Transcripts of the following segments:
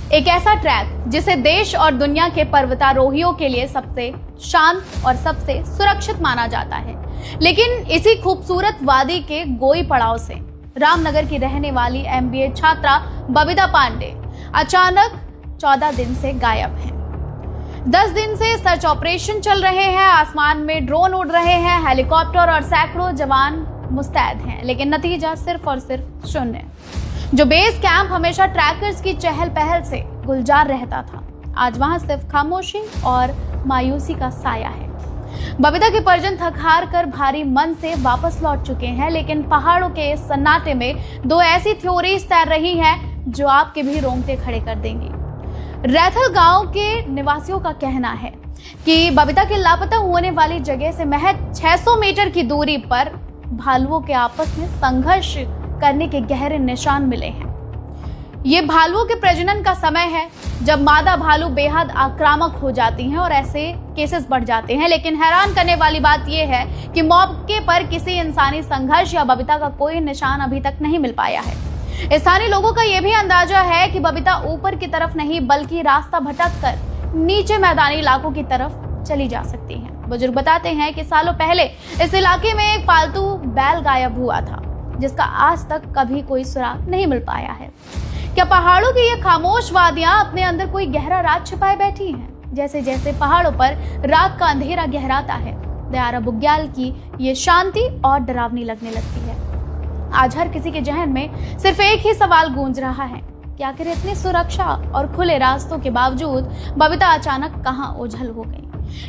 एक ऐसा ट्रैक जिसे देश और दुनिया के पर्वतारोहियों के लिए सबसे शांत और सबसे सुरक्षित माना जाता है। लेकिन इसी खूबसूरत वादी के गोई पड़ाव से रामनगर की रहने वाली MBA छात्रा बबीता पांडे अचानक 14 दिन से गायब हैं। 10 दिन से सर्च ऑपरेशन चल रहे हैं, आसमान में ड्रोन उड़ रहे हैं, हेलीकॉप्टर और सैकड़ों जवान मुस्तैद हैं, लेकिन नतीजा सिर्फ और सिर्फ शून्य। जो बेस कैंप हमेशा ट्रैकर्स की चहल पहल से गुलजार रहता था, आज वहां सिर्फ खामोशी और मायूसी का साया है। बबीता के परिजन थक हार कर भारी मन से वापस लौट चुके हैं, लेकिन पहाड़ों के इस सन्नाटे में दो ऐसी थ्योरीज तैर रही हैं जो आपके भी रोंगटे खड़े कर देंगी। रैथल गांव के निवासियों का कहना है कि बबीता के लापता होने वाली जगह से महज 600 मीटर की दूरी पर भालुओं के आपस में संघर्ष करने के गहरे निशान मिले हैं। ये भालुओं के प्रजनन का समय है जब मादा भालू बेहद आक्रामक हो जाती हैं और ऐसे केसेस बढ़ जाते हैं। लेकिन हैरान करने वाली बात यह है कि मौके पर किसी इंसानी संघर्ष या बबीता का कोई निशान अभी तक नहीं मिल पाया है। स्थानीय लोगों का यह भी अंदाजा है कि बबीता ऊपर की तरफ नहीं बल्कि रास्ता भटक कर नीचे मैदानी इलाकों की तरफ चली जा सकती है। बुजुर्ग बताते हैं कि सालों पहले इस इलाके में एक पालतू बैल गायब हुआ था, जिसका आज तक कभी कोई सुराग नहीं मिल पाया है। क्या पहाड़ों की ये खामोश वादियां अपने अंदर कोई गहरा राज छिपाए बैठी हैं? जैसे जैसे पहाड़ों पर रात का अंधेरा गहराता है, दयारा बुग्याल की ये शांति और डरावनी लगने लगती है। आज हर किसी के जहन में सिर्फ एक ही सवाल गूंज रहा है कि आखिर इतनी सुरक्षा और खुले रास्तों के बावजूद बबीता अचानक कहां ओझल हो गई?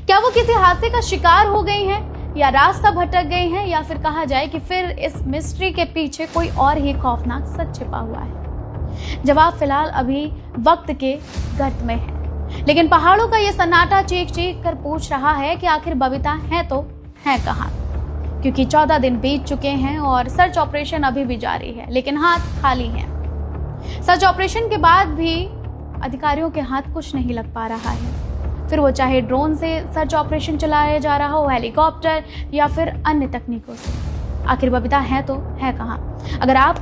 क्या वो किसी हादसे का शिकार हो गई हैं, या रास्ता भटक गई हैं, या फिर कहा जाए कि फिर इस मिस्ट्री के पीछे कोई और ही खौफनाक सच छिपा हुआ है? जवाब फिलहाल अभी वक्त के गर्त में है, लेकिन पहाड़ों का ये सन्नाटा चीख चीख कर पूछ रहा है कि आखिर बबीता है तो है कहाँ? क्योंकि 14 दिन बीत चुके हैं और सर्च ऑपरेशन अभी भी जारी है, लेकिन हाथ खाली हैं। सर्च ऑपरेशन के बाद भी अधिकारियों के हाथ कुछ नहीं लग पा रहा है, फिर वो चाहे ड्रोन से सर्च ऑपरेशन चलाया जा रहा हो, हेलीकॉप्टर या फिर अन्य तकनीकों से। आखिर बबीता है तो है कहाँ? अगर आप